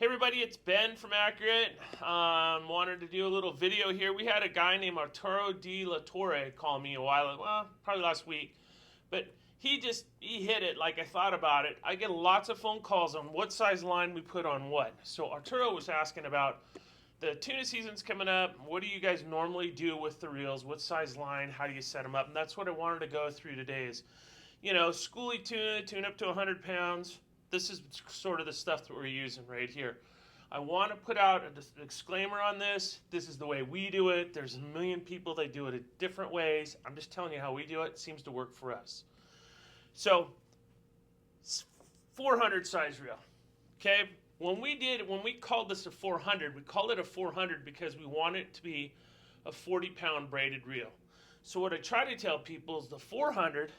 Hey everybody, it's Ben from Accurate. Wanted to do a little video here. We had a guy named Arturo de la Torre call me a while ago, well, probably last week. But he hit it like I thought about it. I get lots of phone calls on what size line we put on what. So Arturo was asking about the tuna season's coming up. What do you guys normally do with the reels? What size line? How do you set them up? And that's what I wanted to go through today is, schoolie tuna up to 100 pounds. This is sort of the stuff that we're using right here. I want to put out a disclaimer on this. This is the way we do it. There's a million people that do it in different ways. I'm just telling you how we do it. It seems to work for us. So, 400 size reel. Okay? When we called this a 400, we called it a 400 because we want it to be a 40-pound braided reel. So what I try to tell people is the 400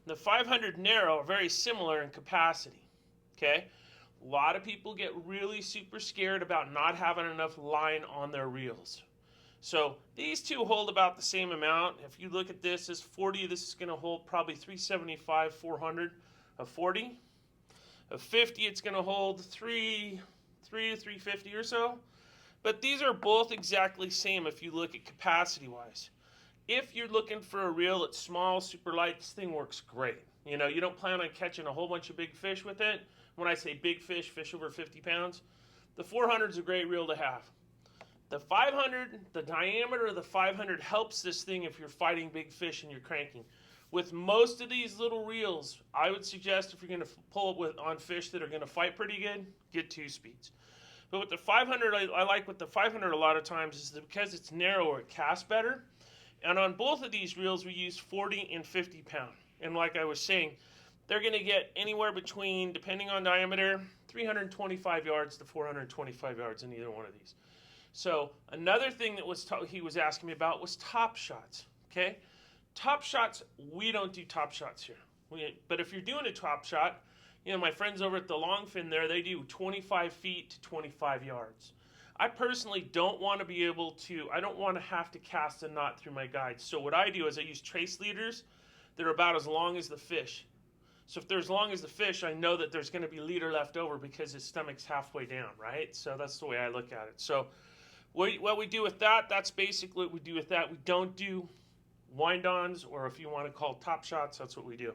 and the 500 narrow are very similar in capacity, okay? A lot of people get really super scared about not having enough line on their reels. So these two hold about the same amount. If you look at this 40, this is going to hold probably 375, 400. A 40, a 50, it's going to hold 3 to 350 or so. But these are both exactly same if you look at capacity-wise. If you're looking for a reel that's small, super light, this thing works great. You don't plan on catching a whole bunch of big fish with it. When I say big fish, fish over 50 pounds, the 400 is a great reel to have. The 500, the diameter of the 500 helps this thing if you're fighting big fish and you're cranking. With most of these little reels, I would suggest if you're going to pull on fish that are going to fight pretty good, get 2 speeds. But with the 500, I like with the 500 a lot of times is because it's narrower, it casts better. And on both of these reels, we use 40 and 50 pound. And like I was saying, they're going to get anywhere between, depending on diameter, 325 yards to 425 yards in either one of these. So another thing that he was asking me about was top shots. Okay, top shots, we don't do top shots here. But if you're doing a top shot, my friends over at the Longfin there, they do 25 feet to 25 yards. I personally don't want to have to cast a knot through my guides. So what I do is I use trace leaders that are about as long as the fish. So if they're as long as the fish, I know that there's going to be leader left over because his stomach's halfway down, right? So that's the way I look at it. So what we do with that, that's basically what we do with that. We don't do wind-ons, or if you want to call top shots, that's what we do.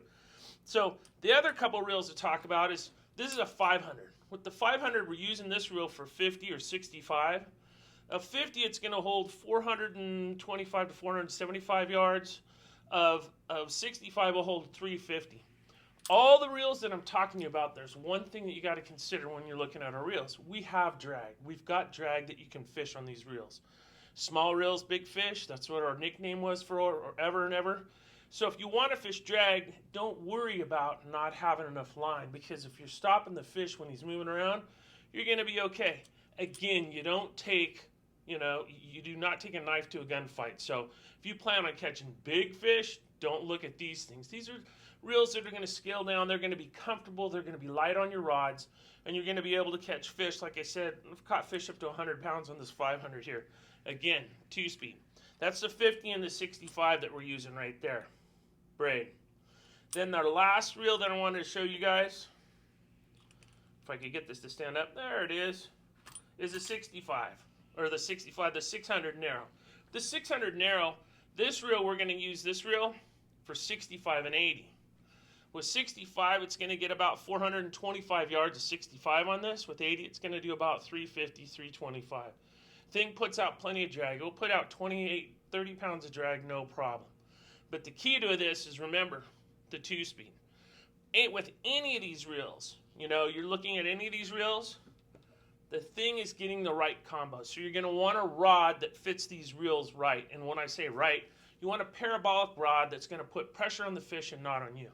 So the other couple reels to talk about is, this is a 500. With the 500, we're using this reel for 50 or 65. Of 50, it's going to hold 425 to 475 yards. Of 65 will hold 350. All the reels that I'm talking about, there's one thing that you got to consider when you're looking at our reels. We have drag. We've got drag that you can fish on these reels. Small reels, big fish. That's what our nickname was forever and ever. So if you want to fish drag, don't worry about not having enough line, because if you're stopping the fish when he's moving around, you're going to be okay. Again, you do not take a knife to a gunfight. So if you plan on catching big fish, don't look at these things. These are reels that are going to scale down. They're going to be comfortable. They're going to be light on your rods, and you're going to be able to catch fish. Like I said, I've caught fish up to 100 pounds on this 500 here. Again, 2-speed. That's the 50 and the 65 that we're using right there. Braid. Then the last reel that I wanted to show you guys, if I could get this to stand up, there it is a 65, or the 65, the 600 narrow. The 600 narrow, this reel, we're going to use this reel for 65 and 80. With 65, it's going to get about 425 yards of 65 on this. With 80, it's going to do about 350, 325. Thing puts out plenty of drag. It'll put out 28, 30 pounds of drag, no problem. But the key to this is, remember, the 2-speed. With any of these reels, you're looking at any of these reels, the thing is getting the right combo. So you're going to want a rod that fits these reels right. And when I say right, you want a parabolic rod that's going to put pressure on the fish and not on you.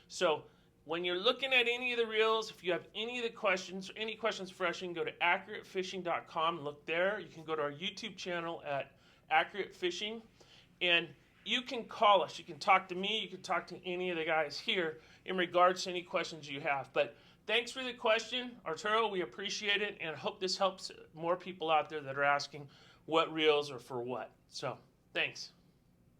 So when you're looking at any of the reels, if you have any of the questions, or any questions for us, you can go to accuratefishing.com and look there. You can go to our YouTube channel at Accurate Fishing, and you can call us. You can talk to me. You can talk to any of the guys here in regards to any questions you have. But thanks for the question, Arturo. We appreciate it, and hope this helps more people out there that are asking what reels are for what. So, thanks.